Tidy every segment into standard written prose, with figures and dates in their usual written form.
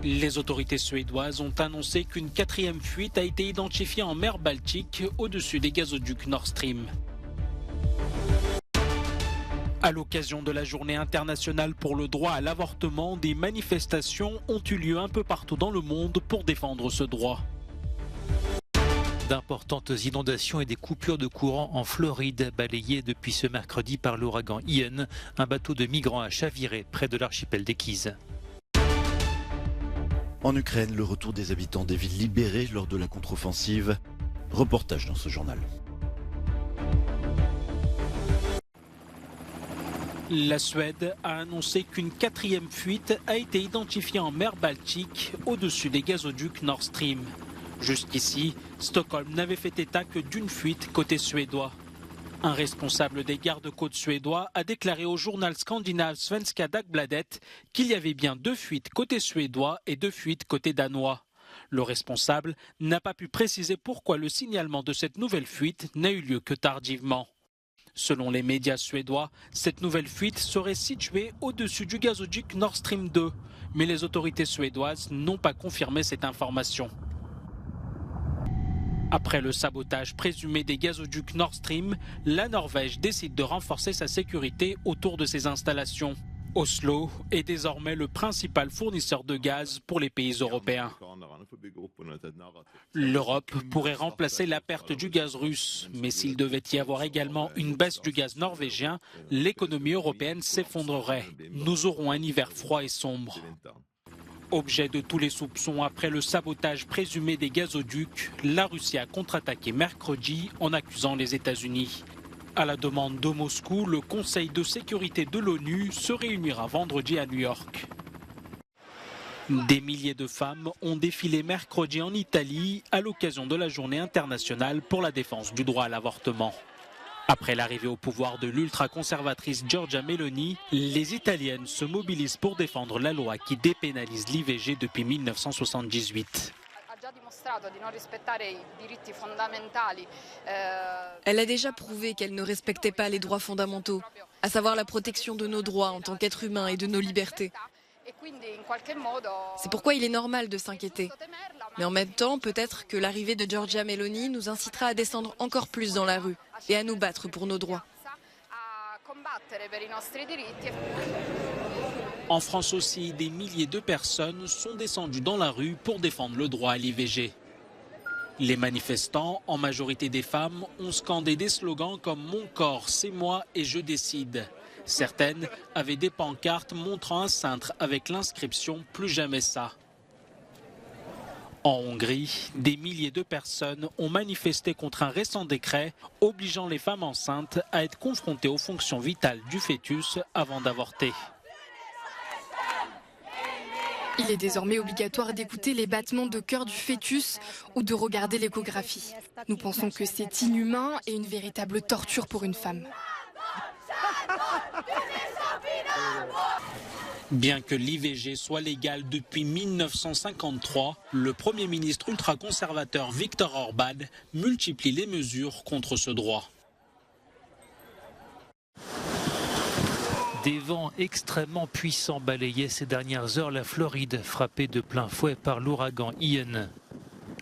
Les autorités suédoises ont annoncé qu'une quatrième fuite a été identifiée en mer Baltique au-dessus des gazoducs Nord Stream. À l'occasion de la journée internationale pour le droit à l'avortement, des manifestations ont eu lieu un peu partout dans le monde pour défendre ce droit. D'importantes inondations et des coupures de courant en Floride, balayées depuis ce mercredi par l'ouragan Ian. Un bateau de migrants a chaviré près de l'archipel des Keys. En Ukraine, le retour des habitants des villes libérées lors de la contre-offensive. Reportage dans ce journal. La Suède a annoncé qu'une quatrième fuite a été identifiée en mer Baltique au-dessus des gazoducs Nord Stream. Jusqu'ici, Stockholm n'avait fait état que d'une fuite côté suédois. Un responsable des gardes-côtes suédois a déclaré au journal scandinave Svenska Dagbladet qu'il y avait bien 2 fuites côté suédois et 2 fuites côté danois. Le responsable n'a pas pu préciser pourquoi le signalement de cette nouvelle fuite n'a eu lieu que tardivement. Selon les médias suédois, cette nouvelle fuite serait située au-dessus du gazoduc Nord Stream 2, mais les autorités suédoises n'ont pas confirmé cette information. Après le sabotage présumé des gazoducs Nord Stream, la Norvège décide de renforcer sa sécurité autour de ses installations. Oslo est désormais le principal fournisseur de gaz pour les pays européens. L'Europe pourrait remplacer la perte du gaz russe, mais s'il devait y avoir également une baisse du gaz norvégien, l'économie européenne s'effondrerait. Nous aurons un hiver froid et sombre. Objet de tous les soupçons après le sabotage présumé des gazoducs, la Russie a contre-attaqué mercredi en accusant les États-Unis. À la demande de Moscou, le Conseil de sécurité de l'ONU se réunira vendredi à New York. Des milliers de femmes ont défilé mercredi en Italie à l'occasion de la journée internationale pour la défense du droit à l'avortement. Après l'arrivée au pouvoir de l'ultra-conservatrice Giorgia Meloni, les Italiennes se mobilisent pour défendre la loi qui dépénalise l'IVG depuis 1978. Elle a déjà prouvé qu'elle ne respectait pas les droits fondamentaux, à savoir la protection de nos droits en tant qu'êtres humains et de nos libertés. C'est pourquoi il est normal de s'inquiéter. Mais en même temps, peut-être que l'arrivée de Giorgia Meloni nous incitera à descendre encore plus dans la rue et à nous battre pour nos droits. En France aussi, des milliers de personnes sont descendues dans la rue pour défendre le droit à l'IVG. Les manifestants, en majorité des femmes, ont scandé des slogans comme « Mon corps, c'est moi et je décide ». Certaines avaient des pancartes montrant un cintre avec l'inscription « Plus jamais ça ». En Hongrie, des milliers de personnes ont manifesté contre un récent décret obligeant les femmes enceintes à être confrontées aux fonctions vitales du fœtus avant d'avorter. Il est désormais obligatoire d'écouter les battements de cœur du fœtus ou de regarder l'échographie. Nous pensons que c'est inhumain et une véritable torture pour une femme. Bien que l'IVG soit légal depuis 1953, le Premier ministre ultra-conservateur Viktor Orban multiplie les mesures contre ce droit. Des vents extrêmement puissants balayaient ces dernières heures la Floride, frappée de plein fouet par l'ouragan Ian.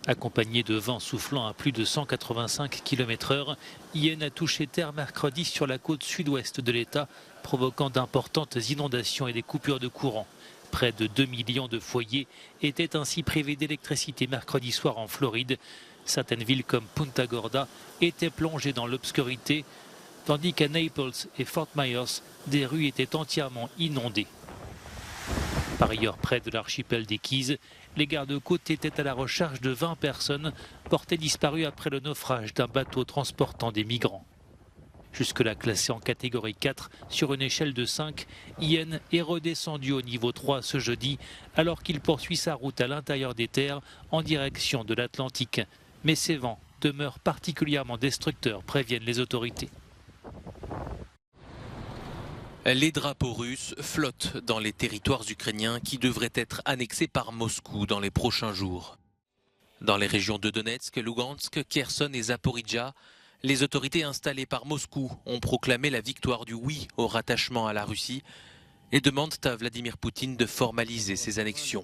Accompagné de vents soufflant à plus de 185 km/h, Ian a touché terre mercredi sur la côte sud-ouest de l'État, provoquant d'importantes inondations et des coupures de courant. Près de 2 millions de foyers étaient ainsi privés d'électricité mercredi soir en Floride. Certaines villes comme Punta Gorda étaient plongées dans l'obscurité, tandis qu'à Naples et Fort Myers, des rues étaient entièrement inondées. Par ailleurs, près de l'archipel des Keys, les gardes-côtes étaient à la recherche de 20 personnes portées disparues après le naufrage d'un bateau transportant des migrants. Jusque-là classé en catégorie 4 sur une échelle de 5, Ian est redescendu au niveau 3 ce jeudi alors qu'il poursuit sa route à l'intérieur des terres en direction de l'Atlantique. Mais ces vents demeurent particulièrement destructeurs, préviennent les autorités. Les drapeaux russes flottent dans les territoires ukrainiens qui devraient être annexés par Moscou dans les prochains jours. Dans les régions de Donetsk, Lugansk, Kherson et Zaporijjia, les autorités installées par Moscou ont proclamé la victoire du oui au rattachement à la Russie et demandent à Vladimir Poutine de formaliser ses annexions.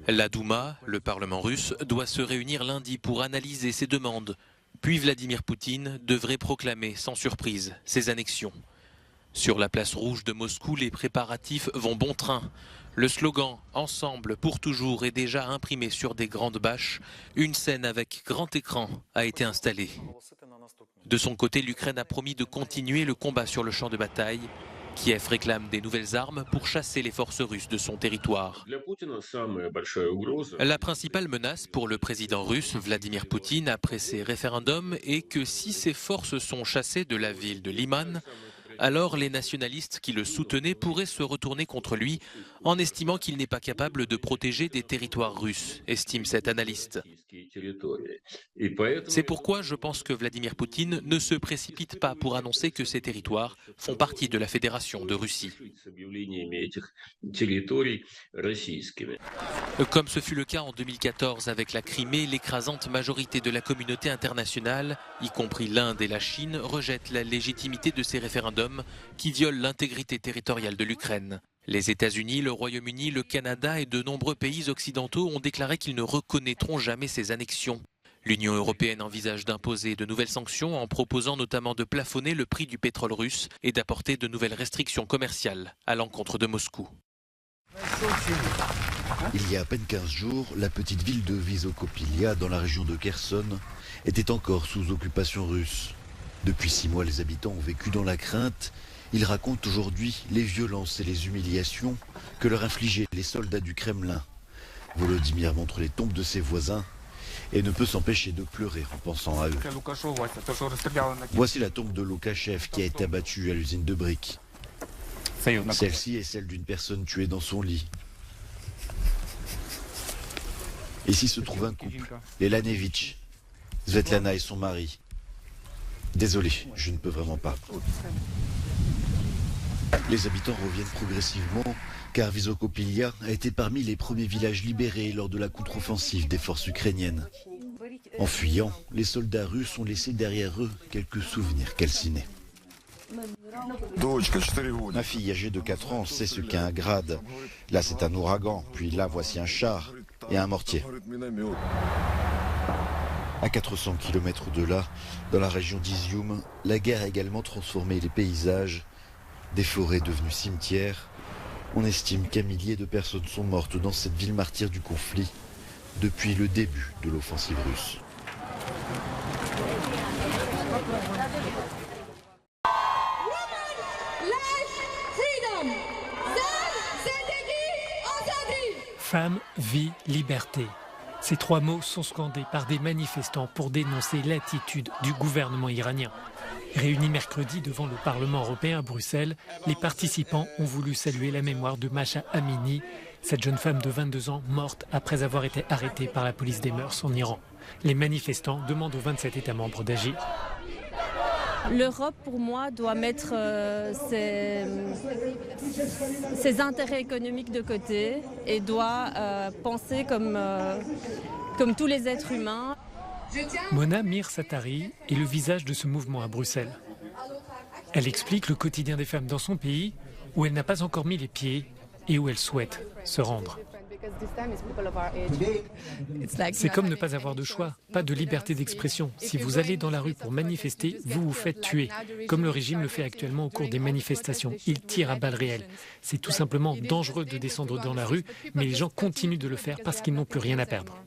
La Douma, le Parlement russe, doit se réunir lundi pour analyser ces demandes. Puis Vladimir Poutine devrait proclamer, sans surprise, ses annexions. Sur la place rouge de Moscou, les préparatifs vont bon train. Le slogan « Ensemble pour toujours » est déjà imprimé sur des grandes bâches. Une scène avec grand écran a été installée. De son côté, l'Ukraine a promis de continuer le combat sur le champ de bataille. Kiev réclame des nouvelles armes pour chasser les forces russes de son territoire. La principale menace pour le président russe, Vladimir Poutine, après ces référendums, est que si ses forces sont chassées de la ville de Liman, alors les nationalistes qui le soutenaient pourraient se retourner contre lui en estimant qu'il n'est pas capable de protéger des territoires russes, estime cet analyste. C'est pourquoi je pense que Vladimir Poutine ne se précipite pas pour annoncer que ces territoires font partie de la Fédération de Russie. Comme ce fut le cas en 2014 avec la Crimée, l'écrasante majorité de la communauté internationale, y compris l'Inde et la Chine, rejette la légitimité de ces référendums qui violent l'intégrité territoriale de l'Ukraine. Les États-Unis, le Royaume-Uni, le Canada et de nombreux pays occidentaux ont déclaré qu'ils ne reconnaîtront jamais ces annexions. L'Union européenne envisage d'imposer de nouvelles sanctions en proposant notamment de plafonner le prix du pétrole russe et d'apporter de nouvelles restrictions commerciales à l'encontre de Moscou. Il y a à peine 15 jours, la petite ville de Vysokopilia, dans la région de Kherson, était encore sous occupation russe. Depuis 6 mois, les habitants ont vécu dans la crainte. Ils racontent aujourd'hui les violences et les humiliations que leur infligeaient les soldats du Kremlin. Volodymyr montre les tombes de ses voisins et ne peut s'empêcher de pleurer en pensant à eux. Voici la tombe de Loukhachev qui a été abattue à l'usine de briques. Celle-ci est celle d'une personne tuée dans son lit. Ici se trouve un couple, les Lanevitch, Svetlana et son mari. Désolé, je ne peux vraiment pas. Les habitants reviennent progressivement, car Vysokopilia a été parmi les premiers villages libérés lors de la contre-offensive des forces ukrainiennes. En fuyant, les soldats russes ont laissé derrière eux quelques souvenirs calcinés. Ma fille âgée de 4 ans sait ce qu'est un grade. Là c'est un ouragan, puis là voici un char et un mortier. À 400 km de là, dans la région d'Izium, la guerre a également transformé les paysages, des forêts devenues cimetières. On estime qu'un millier de personnes sont mortes dans cette ville martyre du conflit depuis le début de l'offensive russe. Femme, vie, liberté. Ces 3 mots sont scandés par des manifestants pour dénoncer l'attitude du gouvernement iranien. Réunis mercredi devant le Parlement européen à Bruxelles, les participants ont voulu saluer la mémoire de Mahsa Amini, cette jeune femme de 22 ans morte après avoir été arrêtée par la police des mœurs en Iran. Les manifestants demandent aux 27 États membres d'agir. L'Europe, pour moi, doit mettre ses intérêts économiques de côté et doit penser comme tous les êtres humains. Mona Mir-Satari est le visage de ce mouvement à Bruxelles. Elle explique le quotidien des femmes dans son pays, où elle n'a pas encore mis les pieds et où elle souhaite se rendre. C'est comme ne pas avoir de choix, pas de liberté d'expression. Si vous allez dans la rue pour manifester, vous vous faites tuer, comme le régime le fait actuellement au cours des manifestations. Il tire à balles réelles. C'est tout simplement dangereux de descendre dans la rue, mais les gens continuent de le faire parce qu'ils n'ont plus rien à perdre.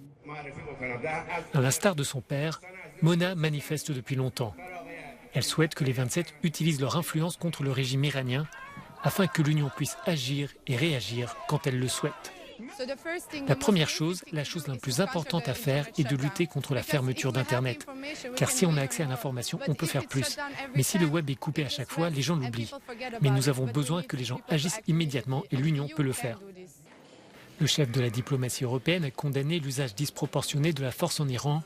À l'instar de son père, Mona manifeste depuis longtemps. Elle souhaite que les 27 utilisent leur influence contre le régime iranien afin que l'Union puisse agir et réagir quand elle le souhaite. La première chose, la chose la plus importante à faire est de lutter contre la fermeture d'Internet. Car si on a accès à l'information, on peut faire plus. Mais si le web est coupé à chaque fois, les gens l'oublient. Mais nous avons besoin que les gens agissent immédiatement et l'Union peut le faire. Le chef de la diplomatie européenne a condamné l'usage disproportionné de la force en Iran.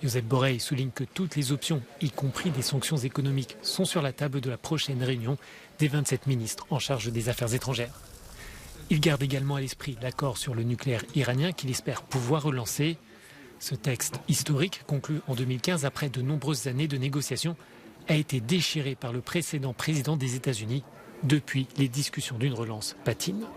Josep Borrell souligne que toutes les options, y compris des sanctions économiques, sont sur la table de la prochaine réunion des 27 ministres en charge des affaires étrangères. Il garde également à l'esprit l'accord sur le nucléaire iranien qu'il espère pouvoir relancer. Ce texte historique, conclu en 2015 après de nombreuses années de négociations, a été déchiré par le précédent président des États-Unis. Depuis, les discussions d'une relance patinent.